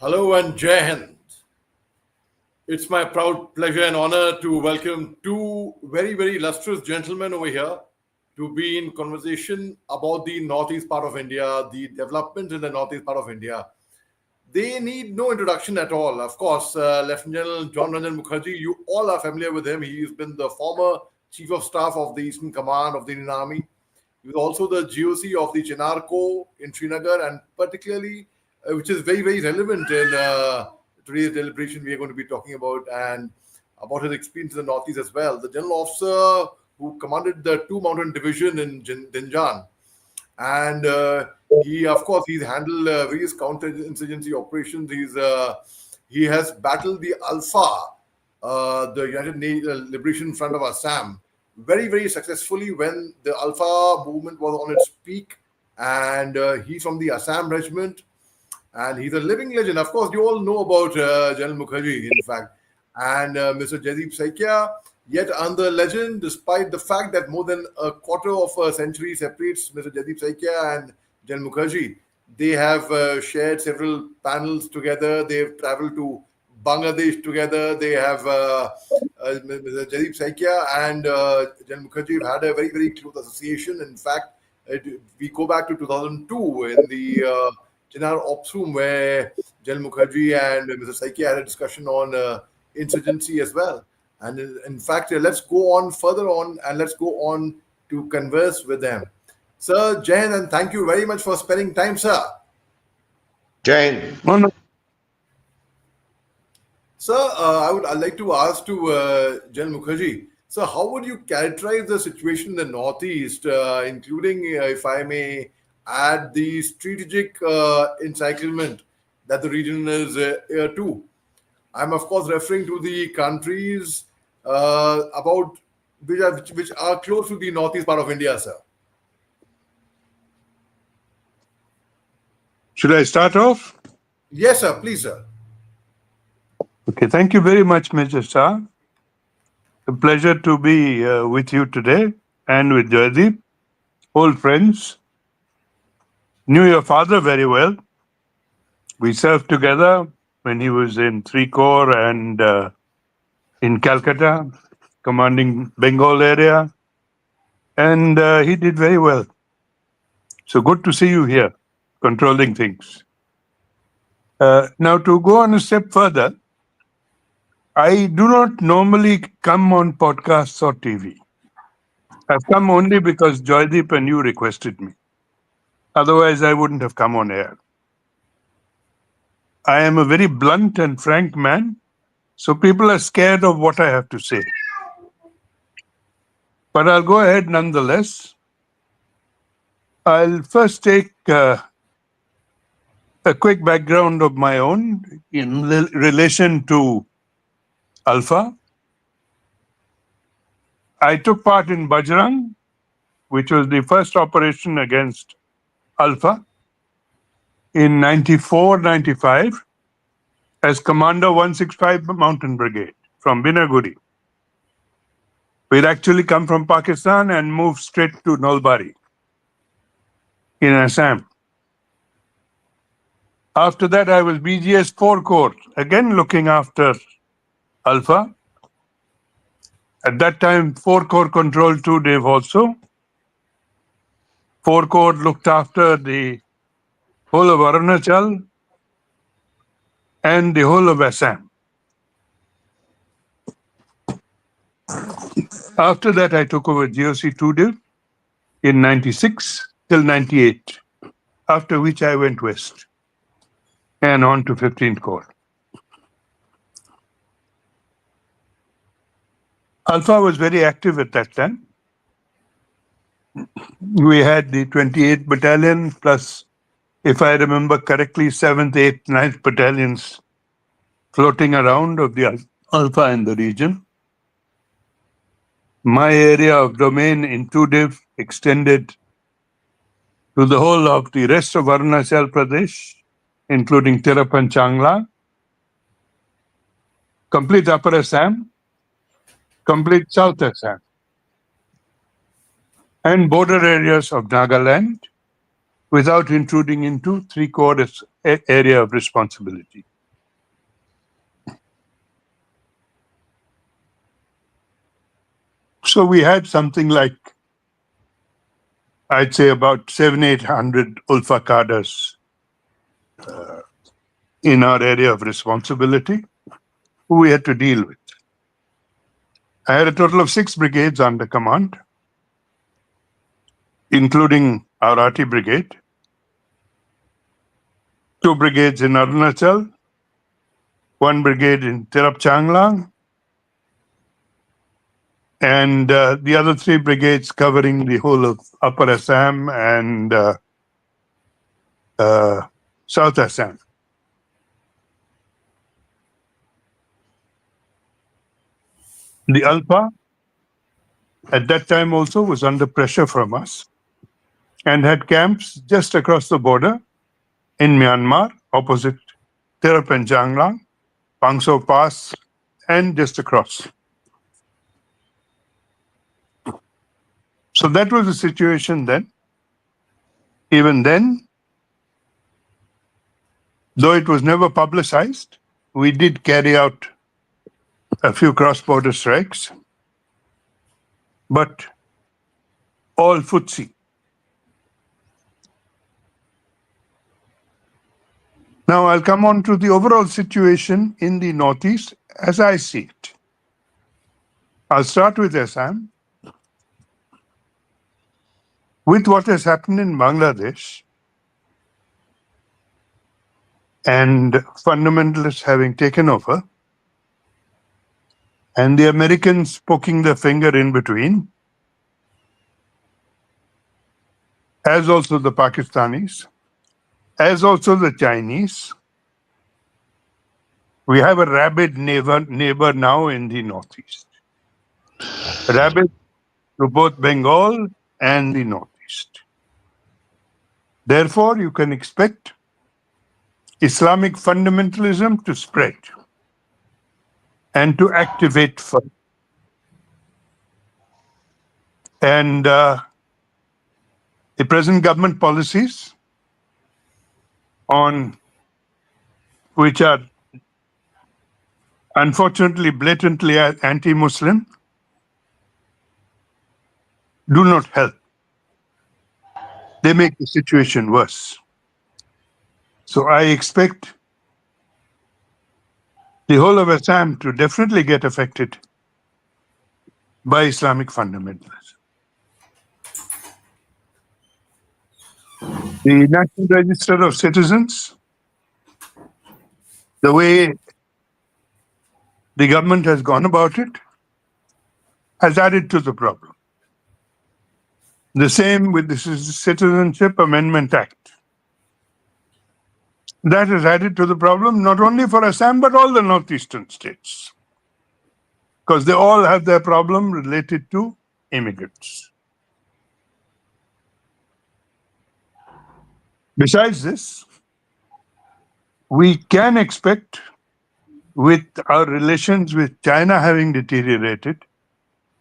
Hello and Jai Hind. It's my proud pleasure and honor to welcome two very illustrious gentlemen over here to be in conversation about the northeast part of India, the development in the northeast part of India. They need no introduction at all. Of course, Lieutenant General John Ranjan Mukherjee, you all are familiar with him. He's been the former Chief of Staff of the Eastern Command of the Indian Army. He was also the GOC of the Chinar Corps in Srinagar, and particularly, which is very relevant in today's deliberation we are going to be talking about, and about his experience in the Northeast as well. The general officer who commanded the 2 Mountain Division in Dinjan, and he, of course, he's handled various counter-insurgency operations. He has battled the Alpha, the Liberation Front of Assam, very successfully when the Alpha movement was on its peak. And he's from the Assam regiment, and he's a living legend. Of course, you all know about General Mukherjee, in fact, and Mr. Jaideep Saikia, yet another legend, despite the fact that more than a quarter of a century separates Mr. Jaideep Saikia and General Mukherjee. They have shared several panels together. They've traveled to Bangladesh together. They have Mr. Jaideep Saikia and General Mukherjee have had a very close association. In fact, we go back to 2002 in the Chinar Ops Room, where General Mukherjee and Mr. Saikia had a discussion on insurgency as well. And in fact, let's go on further on and let's go on to converse with them. Sir Jain, and thank you very much for spending time, sir. Jain. Sir, I'd like to ask to General Mukherjee. So, how would you characterize the situation in the Northeast, including, if I may add, the strategic encirclement that the region is heir to? I'm, of course, referring to the countries about which are close to the northeast part of India, sir. Should I start off? Yes, sir. Please, sir. Okay, thank you very much, Mr. Shah. A pleasure to be with you today and with Jaideep, old friends. Knew your father very well. We served together when he was in 3 Corps and in Calcutta, commanding Bengal area. And he did very well. So good to see you here, controlling things. Now, to go on a step further, I do not normally come on podcasts or TV. I've come only because Jaideep and you requested me. Otherwise, I wouldn't have come on air. I am a very blunt and frank man, so people are scared of what I have to say. But I'll go ahead nonetheless. I'll first take a quick background of my own in relation to Alpha. I took part in Bajrang, which was the first operation against Alpha in 94-95 as Commander 165 Mountain Brigade from Binaguri. We'd actually come from Pakistan and moved straight to Nalbari in Assam. After that, I was BGS 4 Corps, again looking after Alpha. At that time, 4 Corps controlled 2 Div also. 4 Corps looked after the whole of Arunachal and the whole of Assam. After that, I took over GOC 2 Div in 96 till 98, after which I went west and on to 15th Corps. Alpha was very active at that time. We had the 28th Battalion plus, if I remember correctly, 7th, 8th, 9th Battalions floating around of the Alpha in the region. My area of domain in 2 Div extended to the whole of the rest of Arunachal Pradesh, including Tiruppan Changla, complete Upper Assam, complete South Assam, and border areas of Nagaland, without intruding into 3 Corps area of responsibility. So we had something like, I'd say about 700-800 Ulfa cadres in our area of responsibility who we had to deal with. I had a total of 6 brigades under command, including our RT brigade, 2 brigades in Arunachal, 1 brigade in Tirap Changlang, and the other 3 brigades covering the whole of Upper Assam and South Assam. The Alpha at that time also was under pressure from us and had camps just across the border in Myanmar, opposite Tirap and Changlang, Pangso Pass, and just across. So that was the situation then. Even then, though it was never publicized, we did carry out a few cross-border strikes, but all footsie. Now I'll come on to the overall situation in the Northeast as I see it. I'll start with Assam. With what has happened in Bangladesh and fundamentalists having taken over, and the Americans poking their finger in between, as also the Pakistanis, as also the Chinese, we have a rabid neighbor now in the Northeast. Rabid to both Bengal and the Northeast. Therefore, you can expect Islamic fundamentalism to spread and to activate further. And the present government policies on which are unfortunately blatantly anti-Muslim do not help. They make the situation worse. So I expect the whole of Assam to definitely get affected by Islamic fundamentalism. The National Register of Citizens, the way the government has gone about it, has added to the problem. The same with the Citizenship Amendment Act. That has added to the problem, not only for Assam, but all the northeastern states, because they all have their problem related to immigrants. Besides this, we can expect, with our relations with China having deteriorated,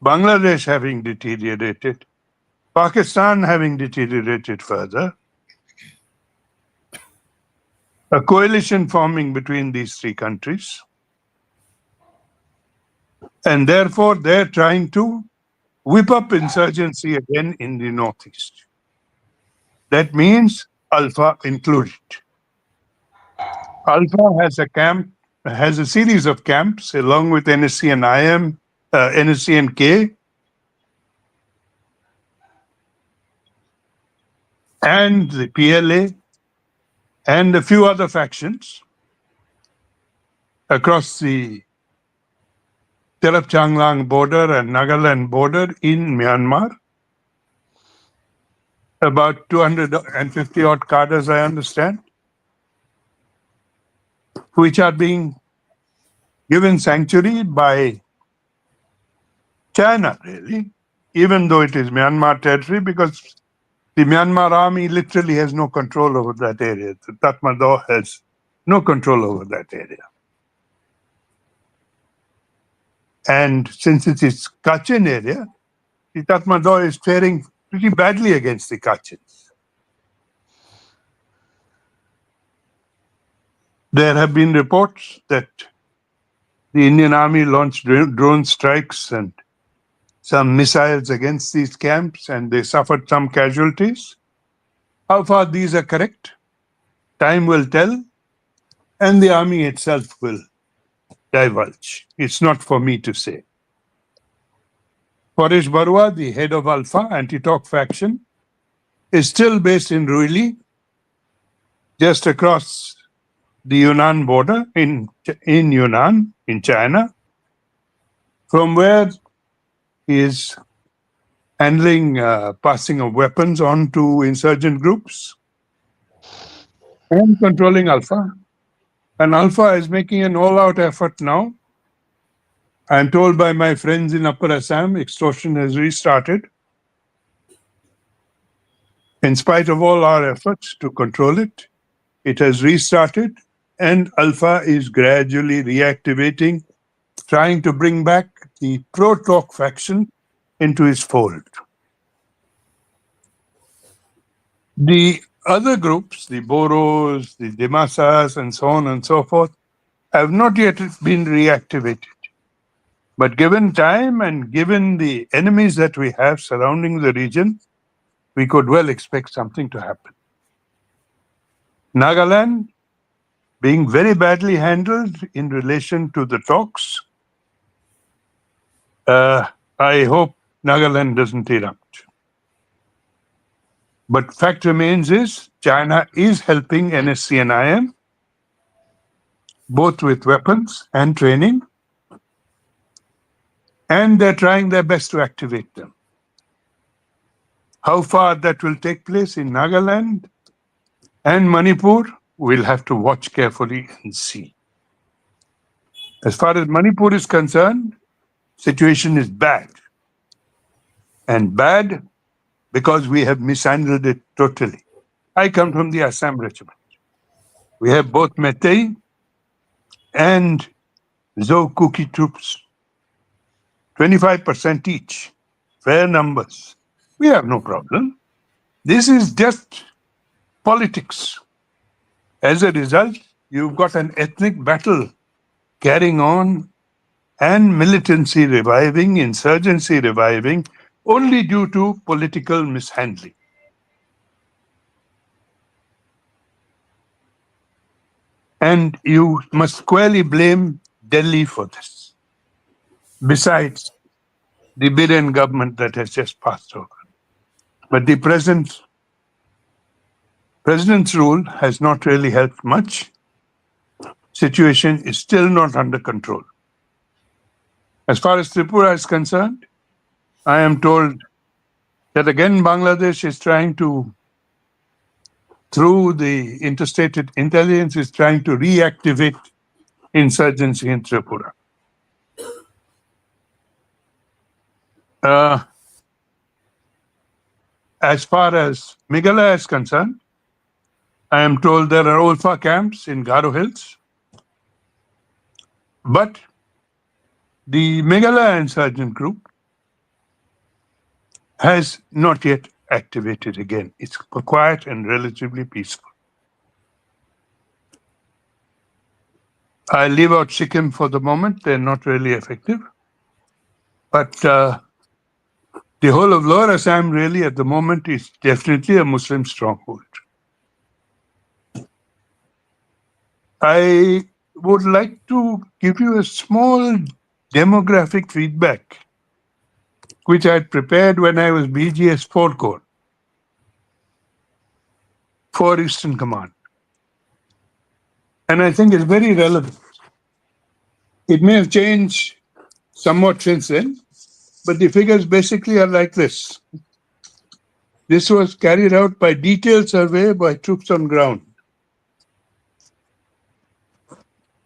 Bangladesh having deteriorated, Pakistan having deteriorated further, a coalition forming between these 3 countries. And therefore, they're trying to whip up insurgency again in the Northeast. That means Alpha included. Alpha has a series of camps along with NSC and NSC and K, and the PLA, and a few other factions across the Tirap Changlang border and Nagaland border in Myanmar. About 250 odd cadres, I understand, which are being given sanctuary by China, really, even though it is Myanmar territory, because the Myanmar army literally has no control over that area. The Tatmadaw has no control over that area. And since it is Kachin area, the Tatmadaw is faring pretty badly against the Kachins. There have been reports that the Indian Army launched drone strikes and some missiles against these camps and they suffered some casualties. How far these are correct, time will tell, and the army itself will divulge. It's not for me to say. Paresh Barua, the head of Alpha anti-talk faction, is still based in Ruili, just across the Yunnan border in Yunnan, in China, from where he is handling passing of weapons on to insurgent groups and controlling Alpha. And Alpha is making an all-out effort now. I'm told by my friends in Upper Assam, extortion has restarted. In spite of all our efforts to control it, it has restarted, and Alpha is gradually reactivating, trying to bring back the pro-talk faction into his fold. The other groups, the Boros, the Dimasas, and so on and so forth, have not yet been reactivated. But given time and given the enemies that we have surrounding the region, we could well expect something to happen. Nagaland being very badly handled in relation to the talks. I hope Nagaland doesn't erupt. But fact remains is China is helping NSC and IM, both with weapons and training, and they're trying their best to activate them. How far that will take place in Nagaland and Manipur, we'll have to watch carefully and see. As far as Manipur is concerned, situation is bad. And bad because we have mishandled it totally. I come from the Assam regiment. We have both Meitei and Zo Kuki troops, 25% each, fair numbers. We have no problem. This is just politics. As a result, you've got an ethnic battle carrying on and militancy reviving, insurgency reviving, only due to political mishandling. And you must squarely blame Delhi for this, besides the Biren government that has just passed over. But the president's rule has not really helped much. Situation is still not under control. As far as Tripura is concerned, I am told that again Bangladesh is trying to, through the interstate intelligence, is trying to reactivate insurgency in Tripura. As far as Meghalaya is concerned, I am told there are Ulfa camps in Garo Hills, but the Meghalaya insurgent group has not yet activated again. It's quiet and relatively peaceful. I leave out Sikkim for the moment. They're not really effective. But the whole of Lower Assam really at the moment is definitely a Muslim stronghold. I would like to give you a small demographic feedback, which I had prepared when I was BGS 4 Corps for Eastern Command. And I think it's very relevant. It may have changed somewhat since then, but the figures basically are like this. This was carried out by detailed survey by troops on ground.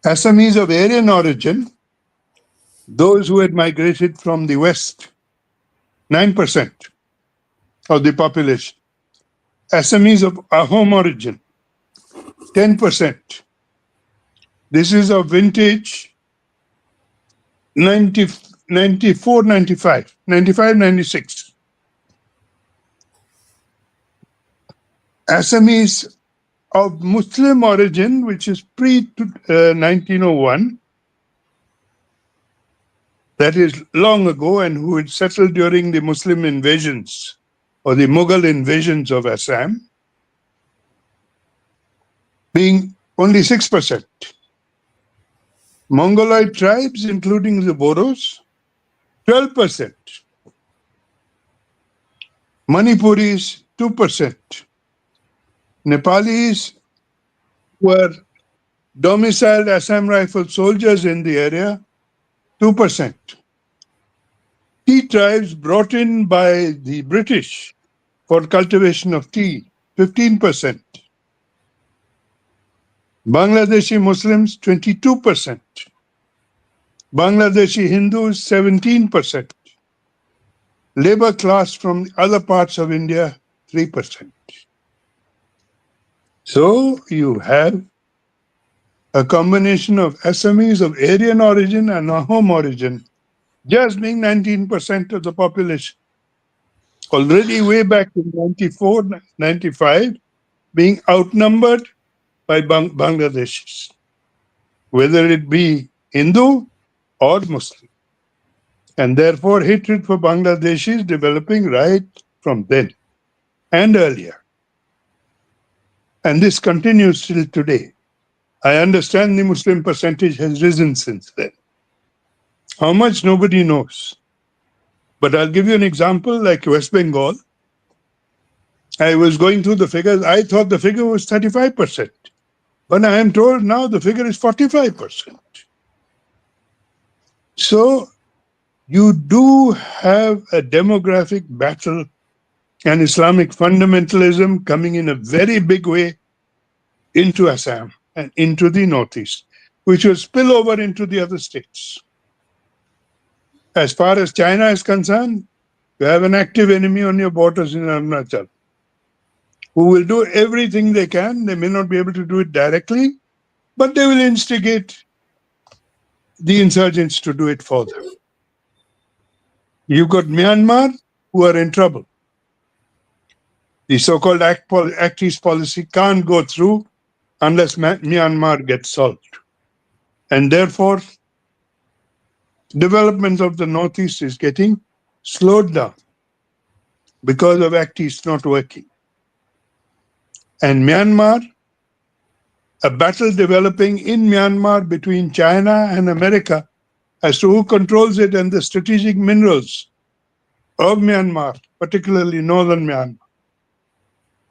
Assamese of Aryan origin, those who had migrated from the West, 9% of the population. Assamese of Ahom origin, 10%. This is of vintage 94, 95, 96. Assamese of Muslim origin, which is pre-1901, that is long ago, and who had settled during the Muslim invasions or the Mughal invasions of Assam, being only 6%. Mongoloid tribes, including the Boros, 12%. Manipuris, 2%. Nepalis were domiciled Assam Rifle soldiers in the area, 2%. Tea tribes brought in by the British for cultivation of tea, 15%. Bangladeshi Muslims, 22%. Bangladeshi Hindus, 17%. Labor class from other parts of India, 3%. So you have a combination of Assamese of Aryan origin and Ahom origin, just being 19% of the population. Already way back in 94, 95, being outnumbered by Bangladeshis, whether it be Hindu or Muslim. And therefore, hatred for Bangladeshis developing right from then and earlier. And this continues till today. I understand the Muslim percentage has risen since then. How much, nobody knows. But I'll give you an example like West Bengal. I was going through the figures. I thought the figure was 35%. But I am told now the figure is 45%. So you do have a demographic battle and Islamic fundamentalism coming in a very big way into Assam and into the Northeast, which will spill over into the other states. As far as China is concerned, you have an active enemy on your borders in Arunachal who will do everything they can. They may not be able to do it directly, but they will instigate the insurgents to do it for them. You've got Myanmar who are in trouble. The so-called Act East policy can't go through unless Myanmar gets solved. And therefore, development of the Northeast is getting slowed down because of Act East not working. And Myanmar, a battle developing in Myanmar between China and America as to who controls it and the strategic minerals of Myanmar, particularly northern Myanmar.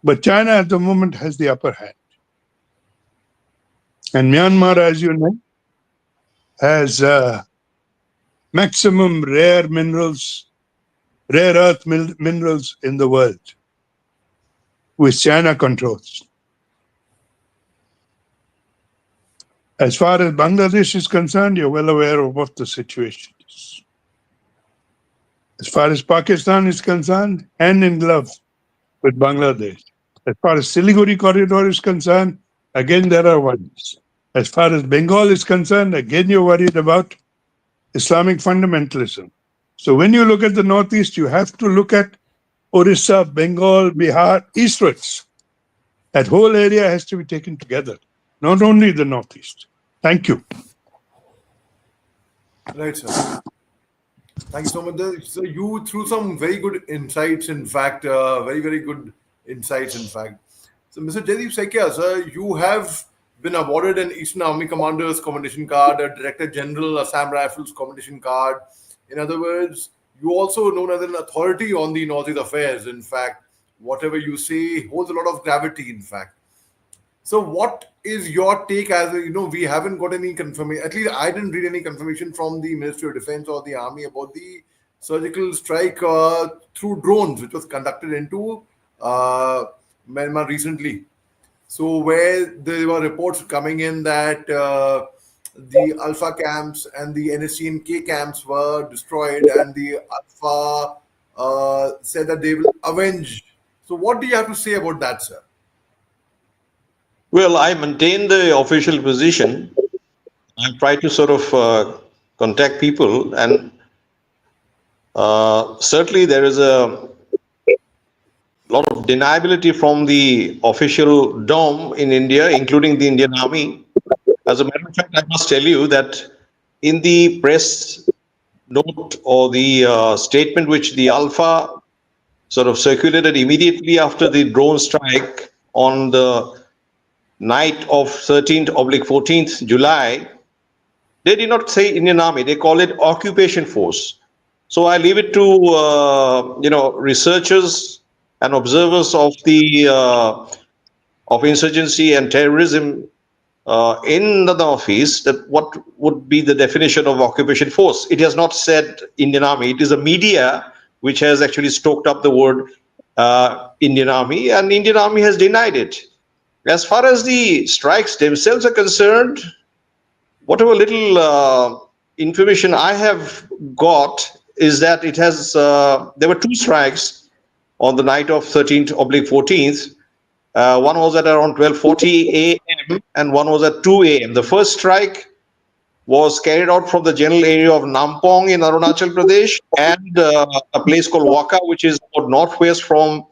But China at the moment has the upper hand. And Myanmar, as you know, has maximum rare minerals, rare earth minerals in the world, which China controls. As far as Bangladesh is concerned, you're well aware of what the situation is. As far as Pakistan is concerned, hand in glove with Bangladesh. As far as Siliguri corridor is concerned, again there are worries. As far as Bengal is concerned, again you're worried about Islamic fundamentalism. So when you look at the Northeast, you have to look at Orissa, Bengal, Bihar, eastwards. That whole area has to be taken together, not only the Northeast. Thank you. Right, sir. Thank you so much. So you threw some very good insights, in fact, very, very good insights, in fact. So Mr. Jaideep Saikia, sir, you have been awarded an Eastern Army Commander's Commendation Card, a Director General Assam Rifles Commendation Card. In other words, you also known as an authority on the Northeast affairs. In fact, whatever you say holds a lot of gravity, in fact. So what is your take as we haven't got any confirmation, at least I didn't read any confirmation from the Ministry of Defense or the Army about the surgical strike through drones, which was conducted into Myanmar recently. So where there were reports coming in that the Alpha camps and the NSC and K camps were destroyed and the Alpha said that they will avenge. So what do you have to say about that, sir? Well, I maintain the official position. I try to sort of contact people, and certainly there is a lot of deniability from the official dome in India, including the Indian Army. As a matter of fact, I must tell you that in the press note or the statement which the Alpha sort of circulated immediately after the drone strike on the night of 13th/14th July, they did not say Indian Army. They call it occupation force. So I leave it to researchers and observers of insurgency and terrorism in the Northeast that what would be the definition of occupation force. It has not said Indian Army. It is the media which has actually stoked up the word Indian Army, and Indian Army has denied it. As far as the strikes themselves are concerned, whatever little information I have got is that it has there were two strikes on the night of 13th/14th. One was at around 12:40 a.m. and one was at 2 a.m. The first strike was carried out from the general area of Nampong in Arunachal Pradesh and a place called Waka, which is about northwest from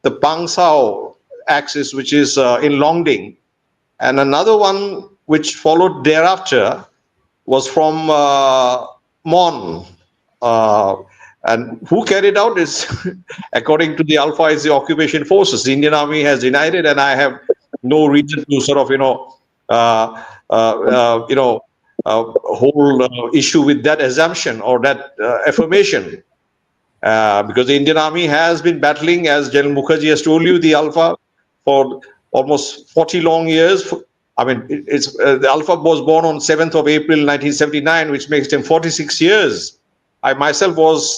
the Pangsao axis, which is in Longding. And another one which followed thereafter was from Mon. And who carried out is, according to the Alpha, is the occupation forces. The Indian Army has denied it, and I have no reason to sort of, whole issue with that assumption or that affirmation. Because the Indian Army has been battling, as General Mukherjee has told you, the Alpha for almost 40 long years. I mean, the Alpha was born on 7th of April 1979, which makes them 46 years. I myself was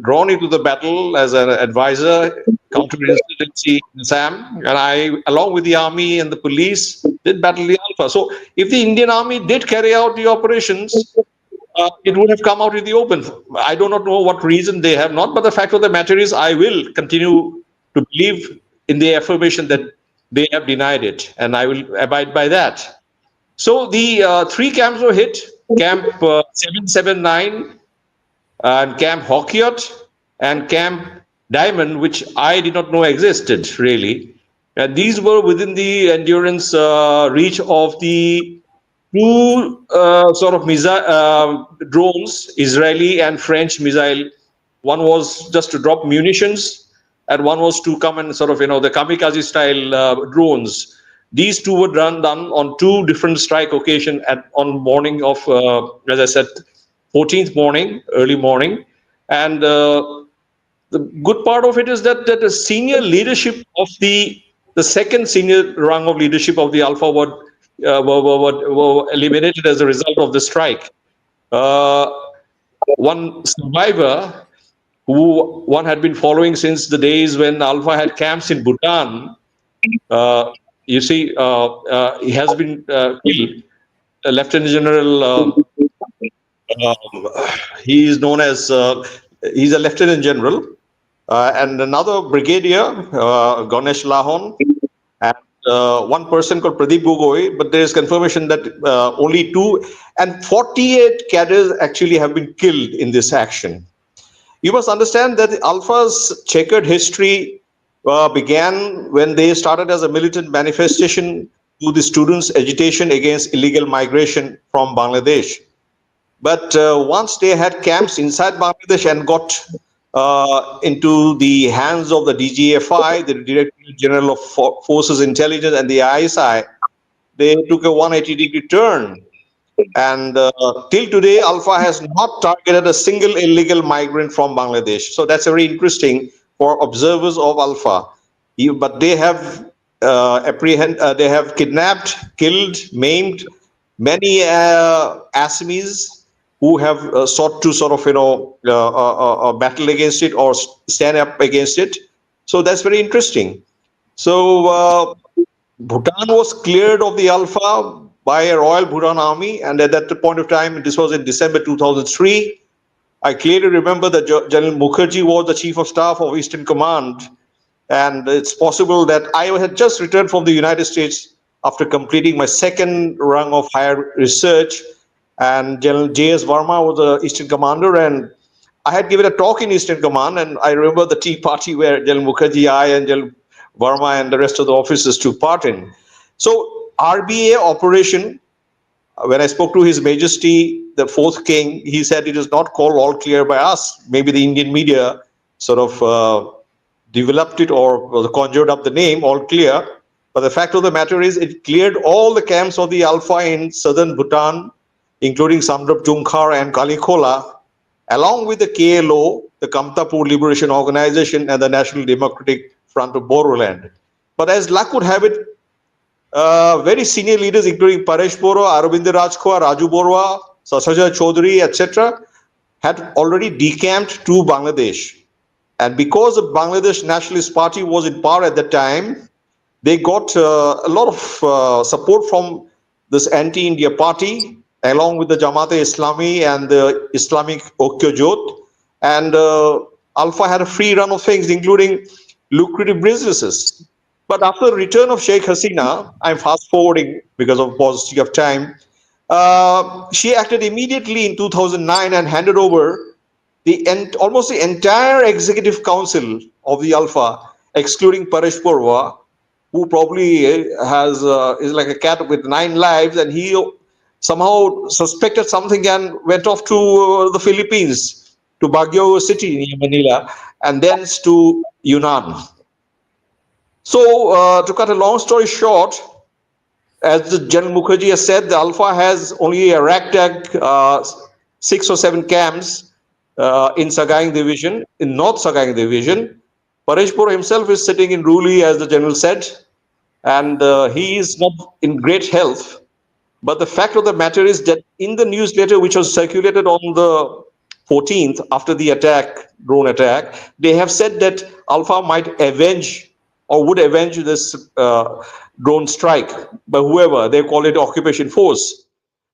drawn into the battle as an advisor, counterinsurgency in Assam, and I, along with the army and the police, did battle the Alpha. So, if the Indian Army did carry out the operations, it would have come out in the open. I do not know what reason they have not, but the fact of the matter is, I will continue to believe in the affirmation that they have denied it, and I will abide by that. So the three camps were hit: Camp 779, and Camp Hokiot, and Camp Diamond, which I did not know existed really. And these were within the endurance reach of the two sort of drones, Israeli and French missile. One was just to drop munitions, and one was to come and sort of, the kamikaze style drones. These two were done on two different strike occasions on morning of, as I said, 14th morning, early morning. And the good part of it is that the senior leadership of the second senior rung of leadership of the Alpha were eliminated as a result of the strike. One survivor who one had been following since the days when Alpha had camps in Bhutan, he has been killed. Lieutenant General, he is known as, he's a Lieutenant General, and another brigadier, Ganesh Lahon, and one person called Pradeep Gogoi, but there is confirmation that only 2 and 48 cadres actually have been killed in this action. You must understand that Alpha's checkered history began when they started as a militant manifestation to the students' agitation against illegal migration from Bangladesh. But once they had camps inside Bangladesh and got into the hands of the DGFI, the Director General of Forces Intelligence, and the ISI, they took a 180-degree turn. And till today, Alpha has not targeted a single illegal migrant from Bangladesh. So that's very interesting for observers of Alpha. But they have they have kidnapped, killed, maimed many Assamese who have sought to sort of battle against it or stand up against it. So that's very interesting. So Bhutan was cleared of the Alpha by a Royal Bhutan Army, and at that point of time, this was in December 2003. I clearly remember that General Mukherjee was the Chief of Staff of Eastern Command, and it's possible that I had just returned from the United States after completing my second rung of higher research, and General J.S. Verma was the Eastern Commander, and I had given a talk in Eastern Command, and I remember the tea party where General Mukherjee, I, and General Verma and the rest of the officers took part in. So RBA operation when I spoke to His Majesty, the fourth king, he said it is not called all clear by us. Maybe the Indian media sort of developed it or conjured up the name all clear. But the fact of the matter is, it cleared all the camps of the Alpha in southern Bhutan, including Samdrup Jungkhar and Kalikola, along with the KLO, the Kamtapur Liberation Organization, and the National Democratic Front of Bodoland. But as luck would have it, very senior leaders, including Paresh Borua, Aravind Rajkhwa, Raju Borua, Sasaja Chaudhary, etc., had already decamped to Bangladesh. And because the Bangladesh Nationalist Party was in power at that time, they got a lot of support from this anti-India party, along with the Jamaat-e-Islami and the Islamic Okkya Jot. And Alpha had a free run of things, including lucrative businesses. But after the return of Sheikh Hasina, I'm fast forwarding because of paucity of time, she acted immediately in 2009 and handed over almost the entire executive council of the Alpha, excluding Paresh Porwa, who probably is like a cat with 9 lives, and he somehow suspected something and went off to the Philippines, to Baguio City near Manila, and thence to Yunnan. So, to cut a long story short, as the General Mukherjee has said, the Alpha has only a ragtag 6 or 7 camps in Sagaing Division, in North Sagaing Division. Pareshpur himself is sitting in Ruli, as the General said, and he is not in great health. But the fact of the matter is that in the newsletter which was circulated on the 14th after the attack, drone attack, they have said that Alpha might avenge or would avenge this drone strike by whoever, they call it occupation force.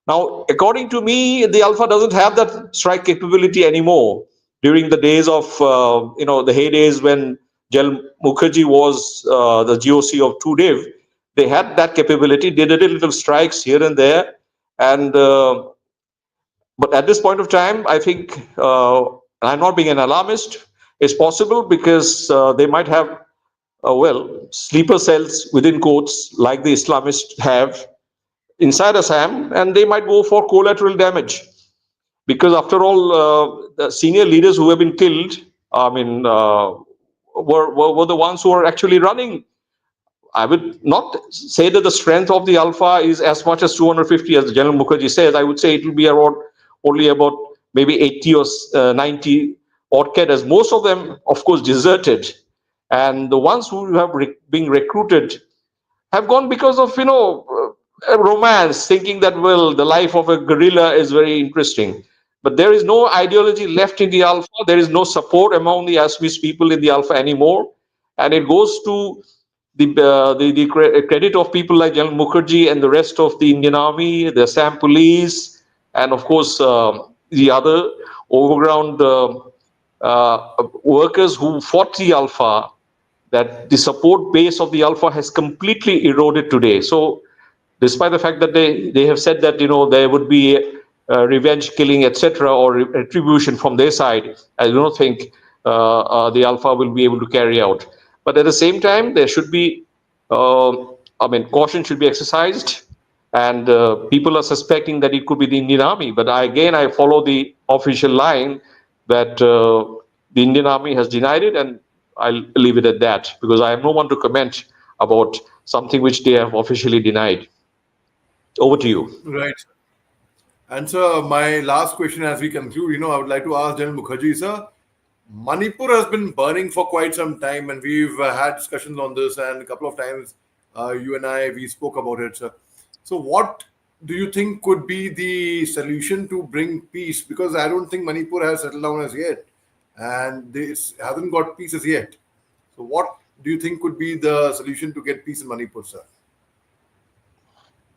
Now, according to me, the Alpha doesn't have that strike capability anymore. During the days of, the heydays when General Mukherjee was the GOC of 2DIV, they had that capability. They did little strikes here and there. And but at this point of time, I think, I'm not being an alarmist, it's possible because they might have, sleeper cells within quotes, like the Islamists have inside Assam, and they might go for collateral damage. Because after all, the senior leaders who have been killed, were the ones who are actually running. I would not say that the strength of the Alpha is as much as 250, as General Mukherjee says. I would say it will be around only about maybe 80 or 90 odd cadres. Most of them, of course, deserted. And the ones who have been recruited have gone because of, a romance, thinking that, well, the life of a guerrilla is very interesting. But there is no ideology left in the Alpha. There is no support among the Assamese people in the Alpha anymore. And it goes to the credit of people like General Mukherjee and the rest of the Indian Army, the Assam Police, and of course the other overground workers who fought the Alpha, that the support base of the Alpha has completely eroded today. So despite the fact that they have said that, there would be revenge killing, etc., or retribution from their side, I do not think the Alpha will be able to carry out. But at the same time, there should be, caution should be exercised, and people are suspecting that it could be the Indian Army. But I follow the official line that the Indian Army has denied it, and I'll leave it at that, because I have no one to comment about something which they have officially denied. Over to you. Right. And sir, my last question as we conclude, I would like to ask General Mukherjee, sir, Manipur has been burning for quite some time, and we've had discussions on this, and a couple of times you and we spoke about it, sir. So what do you think could be the solution to bring peace? Because I don't think Manipur has settled down as yet, and this hasn't got peace as yet. So what do you think could be the solution to get peace in Manipur, sir?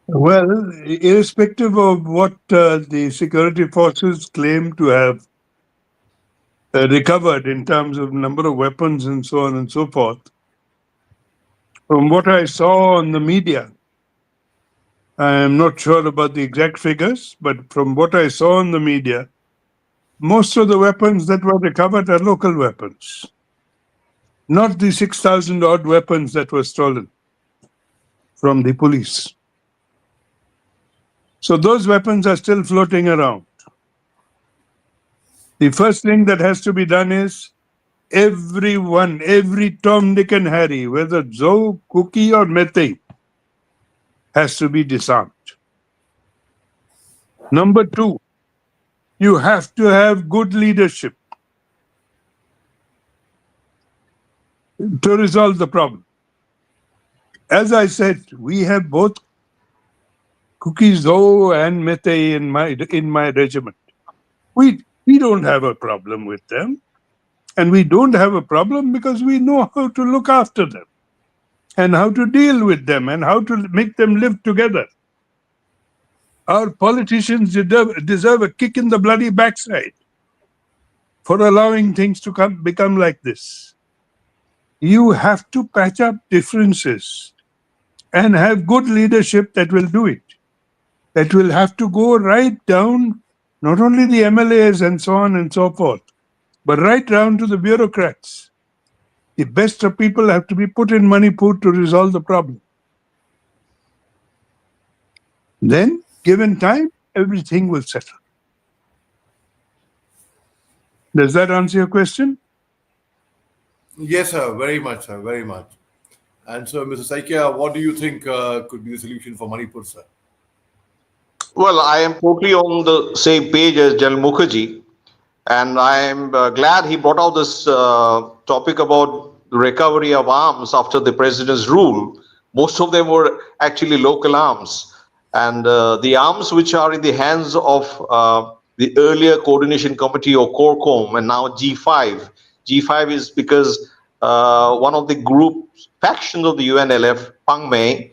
Well, irrespective of what the security forces claim to have recovered in terms of number of weapons and so on and so forth, from what I saw on the media, I am not sure about the exact figures, but from what I saw on the media, most of the weapons that were recovered are local weapons, not the 6,000 odd weapons that were stolen from the police. So those weapons are still floating around. The first thing that has to be done is everyone, every Tom, Dick, and Harry, whether Zoe, Cookie, or Mete, has to be disarmed. Number two, you have to have good leadership to resolve the problem. As I said, we have both Cookie, Zoe, and Mete in my regiment. We don't have a problem with them. And we don't have a problem because we know how to look after them and how to deal with them and how to make them live together. Our politicians deserve a kick in the bloody backside for allowing things to become like this. You have to patch up differences and have good leadership that will do it. That will have to go right down, not only the MLAs and so on and so forth, but right down to the bureaucrats. The best of people have to be put in Manipur to resolve the problem. Then, given time, everything will settle. Does that answer your question? Yes, sir. Very much, sir. Very much. And so, Mr. Saikia, what do you think could be the solution for Manipur, sir? Well, I am totally on the same page as General Mukherjee, and I am glad he brought out this topic about the recovery of arms after the president's rule. Most of them were actually local arms, and the arms which are in the hands of the earlier coordination committee or CORCOM and now G5. G5 is because one of the group factions of the UNLF, Pangmei,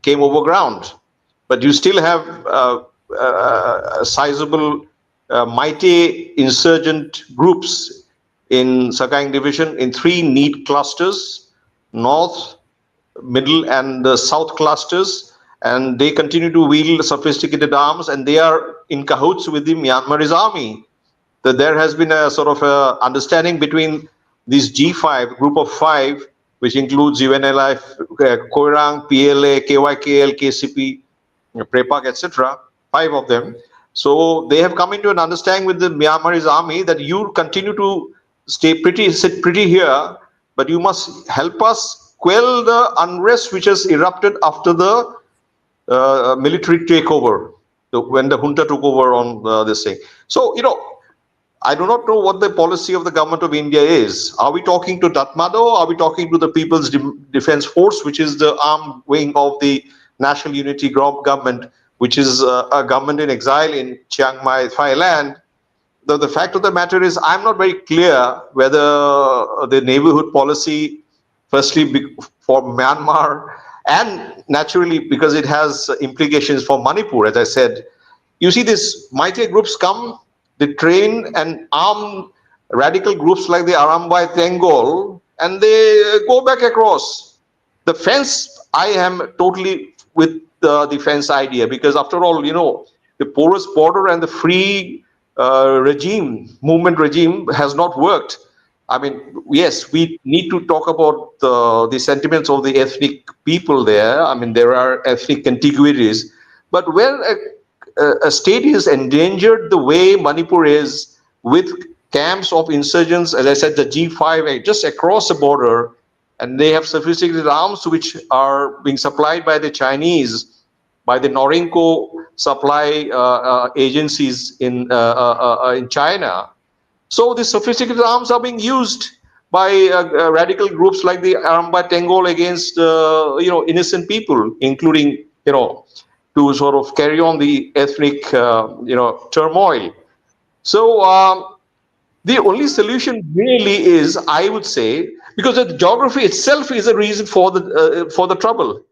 came over ground. But you still have sizable mighty insurgent groups in Sakaing division in three neat clusters, north, middle, and south clusters, and they continue to wield sophisticated arms, and they are in cahoots with the Myanmarese army. That there has been a sort of a understanding between these G5 group of five, which includes UNLF, Koirang, PLA, KYKL, KCP, Prepak, etc., five of them. So they have come into an understanding with the Myanmarese army that you continue to sit pretty here, but you must help us quell the unrest which has erupted after the military takeover, when the junta took over on this thing. So, I do not know what the policy of the government of India is. Are we talking to Tatmadaw? Are we talking to the People's Defense Force, which is the armed wing of the National Unity Government, which is a government in exile in Chiang Mai, Thailand? The fact of the matter is, I'm not very clear whether the neighborhood policy, firstly for Myanmar, and naturally because it has implications for Manipur, as I said. You see, these mighty groups come, they train and arm radical groups like the Arambai Tengol, and they go back across. The fence, I am totally with the fence idea, because after all, the porous border and the free movement regime has not worked. I mean, yes, we need to talk about the sentiments of the ethnic people there. I mean, there are ethnic contiguities, but when a state is endangered the way Manipur is, with camps of insurgents, as I said, the G5 just across the border, and they have sophisticated arms which are being supplied by the Chinese, by the Norinco supply agencies in China. So the sophisticated arms are being used by radical groups like the Arambai Tengol against innocent people, including to sort of carry on the ethnic turmoil. So the only solution really is, I would say, because the geography itself is a reason for the trouble.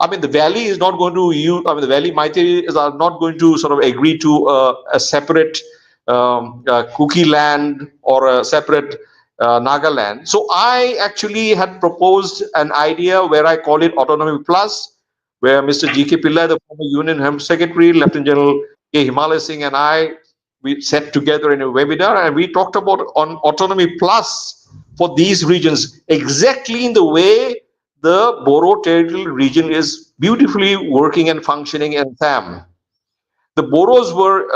I mean, the valley is not going to the valley Meiteis are not going to sort of agree to a separate Kuki land or a separate Nagaland. So I actually had proposed an idea where I call it Autonomy Plus, where Mr. G.K. Pillai, the former Union Home Secretary, Lieutenant General K. Himalaya Singh, and we sat together in a webinar and we talked about on Autonomy Plus for these regions, exactly in the way the Boro territorial region is beautifully working and functioning in Assam. The Boros were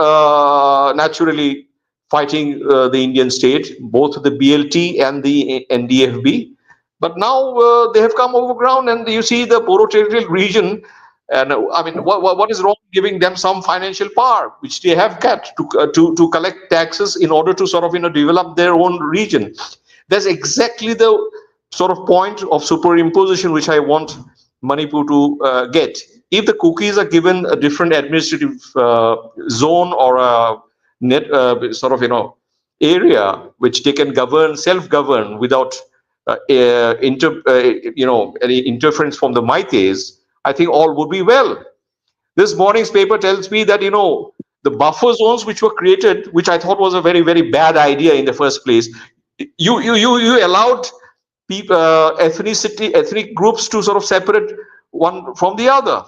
naturally fighting the Indian state, both the BLT and the NDFB. But now they have come over ground, and you see the Boro territorial region. And I mean, what is wrong giving them some financial power, which they have got to collect taxes in order to sort of develop their own region? That's exactly the sort of point of superimposition which I want Manipur to get. If the cookies are given a different administrative zone or a net sort of area which they can govern, self-govern without any interference from the Maites, I think all would be well. This morning's paper tells me that the buffer zones which were created, which I thought was a very very bad idea in the first place, you allowed people, ethnic groups to sort of separate one from the other.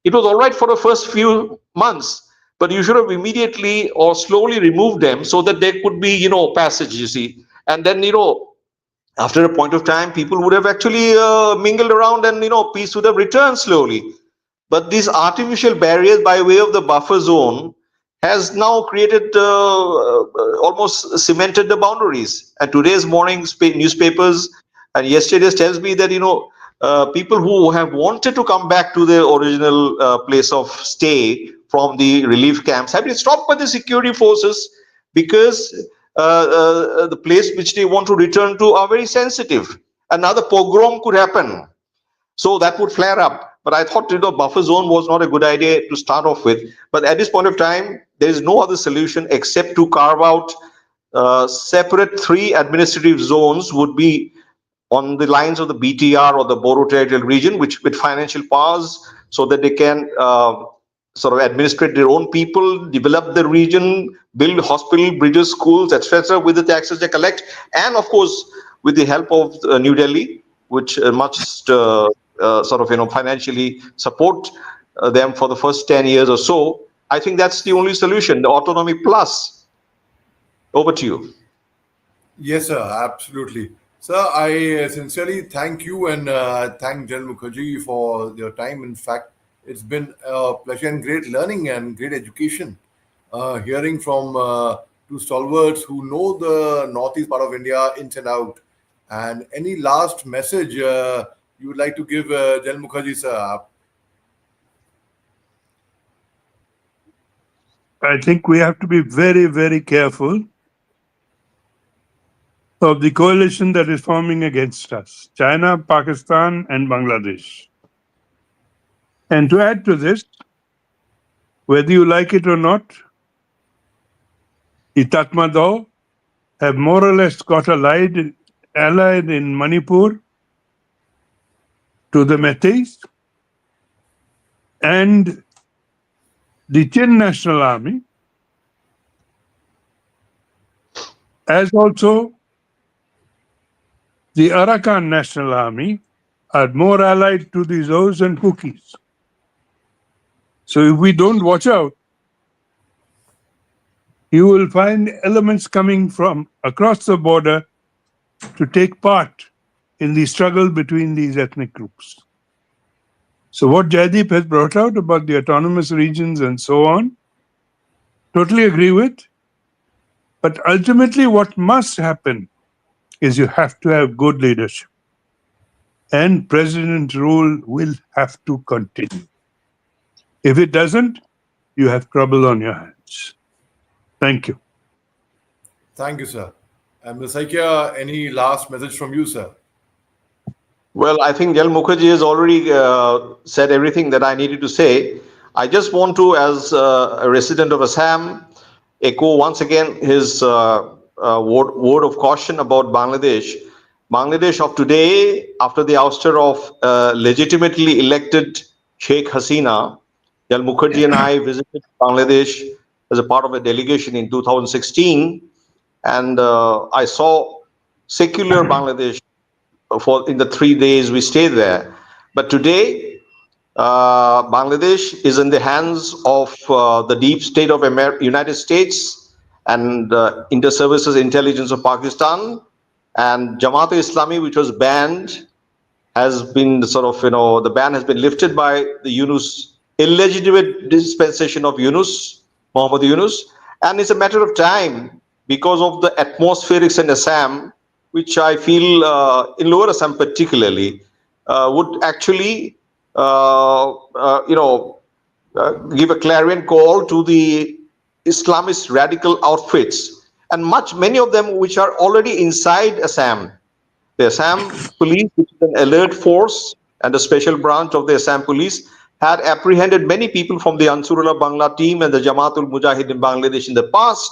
It was all right for the first few months, but you should have immediately or slowly removed them so that there could be passage, you see. And then after a point of time, people would have actually mingled around, and peace would have returned slowly. But these artificial barriers by way of the buffer zone has now created almost cemented the boundaries. And today's morning's newspapers and yesterday's tells me that people who have wanted to come back to their original place of stay from the relief camps have been stopped by the security forces because the place which they want to return to are very sensitive. Another pogrom could happen, so that would flare up. But I thought buffer zone was not a good idea to start off with. But at this point of time, there is no other solution except to carve out separate 3 administrative zones, would be on the lines of the BTR or the Boro territorial region, which with financial powers, so that they can sort of administrate their own people, develop the region, build hospital, bridges, schools, etc., with the taxes they collect, and of course with the help of New Delhi, which must sort of financially support them for the first 10 years or so. I think that's the only solution, the autonomy plus. Over to you. Yes, sir, absolutely. Sir, I sincerely thank you and thank General Mukherjee for your time. In fact, it's been a pleasure and great learning and great education, hearing from 2 stalwarts who know the northeast part of India inside and out. And any last message you would like to give General Mukherjee, sir? I think we have to be very, very careful of the coalition that is forming against us: China, Pakistan, and Bangladesh. And to add to this, whether you like it or not, the Tatmadaw have more or less got allied in Manipur to the Metis, and the Chin National Army, as also the Arakan National Army, are more allied to the Zos and Kukis. So if we don't watch out, you will find elements coming from across the border to take part in the struggle between these ethnic groups. So what Jaideep has brought out about the autonomous regions and so on, totally agree with. But ultimately what must happen is you have to have good leadership. And president rule will have to continue. If it doesn't, you have trouble on your hands. Thank you. Thank you, sir. And Ms. Saikia, any last message from you, sir? Well, I think General Mukherjee has already said everything that I needed to say. I just want to, as a resident of Assam, echo once again his word of caution about Bangladesh. Bangladesh of today, after the ouster of legitimately elected Sheikh Hasina, General Mukherjee and I visited Bangladesh as a part of a delegation in 2016, and I saw secular Bangladesh in the 3 days we stayed there. But today, Bangladesh is in the hands of the deep state of United States and Inter-Services Intelligence of Pakistan, and Jamaat-e-Islami, which was banned, has been sort of, the ban has been lifted by the Yunus, illegitimate dispensation of Yunus, Muhammad Yunus. And it's a matter of time because of the atmospherics in Assam, which I feel in Lower Assam particularly would actually, give a clarion call to the Islamist radical outfits, and many of them which are already inside Assam. The Assam police, which is an alert force and a special branch of the Assam police, had apprehended many people from the Ansarullah Bangla team and the Jamaatul Mujahid in Bangladesh in the past.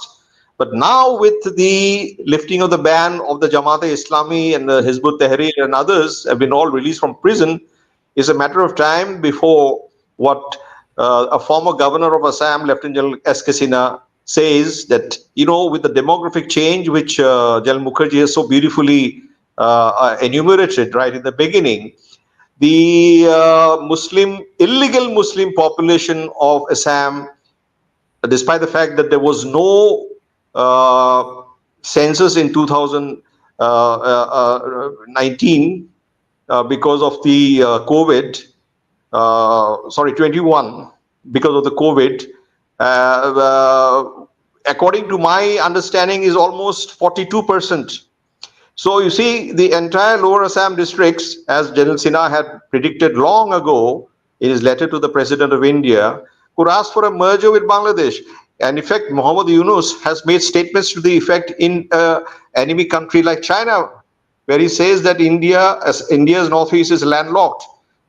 But now, with the lifting of the ban of the Jamaat-e-Islami and the Hizb ut-Tahrir and others have been all released from prison, it's a matter of time before what a former governor of Assam, Lieutenant General S.K. Sinha, says that, with the demographic change, which General Mukherjee has so beautifully enumerated right in the beginning, the illegal Muslim population of Assam, despite the fact that there was no census in 2019 because of the COVID, 21, because of the COVID, according to my understanding, is almost 42%. So you see, the entire Lower Assam districts, as General Sinha had predicted long ago in his letter to the President of India, could ask for a merger with Bangladesh. And in fact, Muhammad Yunus has made statements to the effect in an enemy country like China, where he says that India's northeast is landlocked,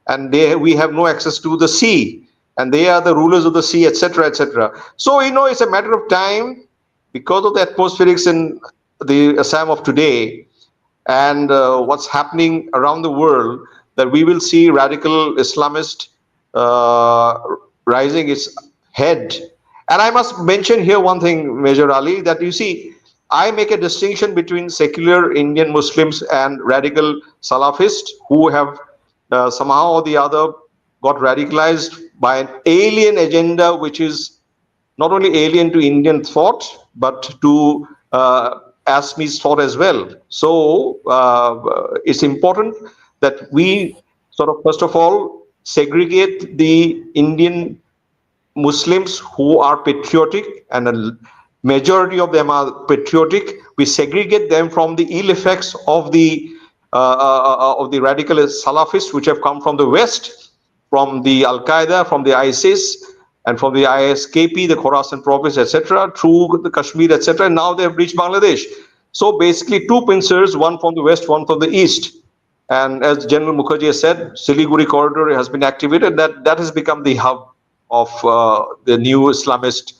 and we have no access to the sea, and they are the rulers of the sea, etc., etc. So it's a matter of time, because of the atmospherics in the Assam of today and what's happening around the world, that we will see radical Islamist rising its head. And I must mention here one thing, Major Ali, that you see, I make a distinction between secular Indian Muslims and radical Salafists who have somehow or the other got radicalized by an alien agenda, which is not only alien to Indian thought, but to Assamese thought as well. So it's important that we sort of, first of all, segregate the Indian Muslims who are patriotic, and a majority of them are patriotic. We segregate them from the ill effects of the radical Salafists, which have come from the West, from the Al Qaeda, from the ISIS, and from the ISKP, the Khorasan province, etc., through the Kashmir, etc. And now they have reached Bangladesh. So basically, two pincers, one from the west, one from the east. And as General Mukherjee has said, Siliguri corridor has been activated. That has become the hub of the new Islamist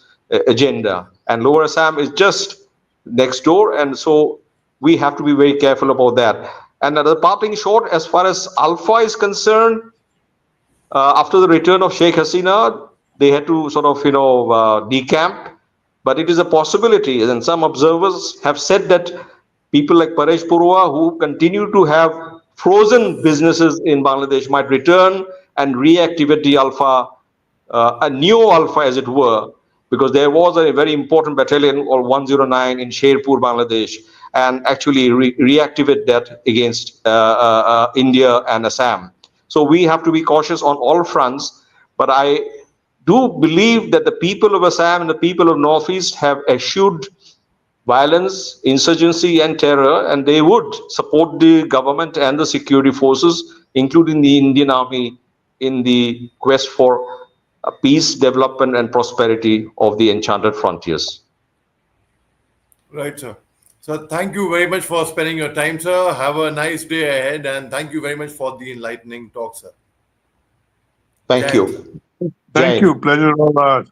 agenda. And Lower Assam is just next door, and so we have to be very careful about that. And the parting short, as far as Alpha is concerned, after the return of Sheikh Hasina, they had to sort of, decamp. But it is a possibility, and some observers have said that people like Paresh Purwa, who continue to have frozen businesses in Bangladesh, might return and reactivate the Alpha, a new Alpha, as it were, because there was a very important battalion, or 109, in Sherpur, Bangladesh, and actually reactivate that against India and Assam. So we have to be cautious on all fronts, but I do believe that the people of Assam and the people of Northeast have eschewed violence, insurgency, and terror, and they would support the government and the security forces, including the Indian Army, in the quest for peace, development, and prosperity of the enchanted frontiers. Right, sir. So thank you very much for spending your time, sir. Have a nice day ahead, and thank you very much for the enlightening talk, sir. Thank Jai you. Hind. Thank you. Pleasure all ours.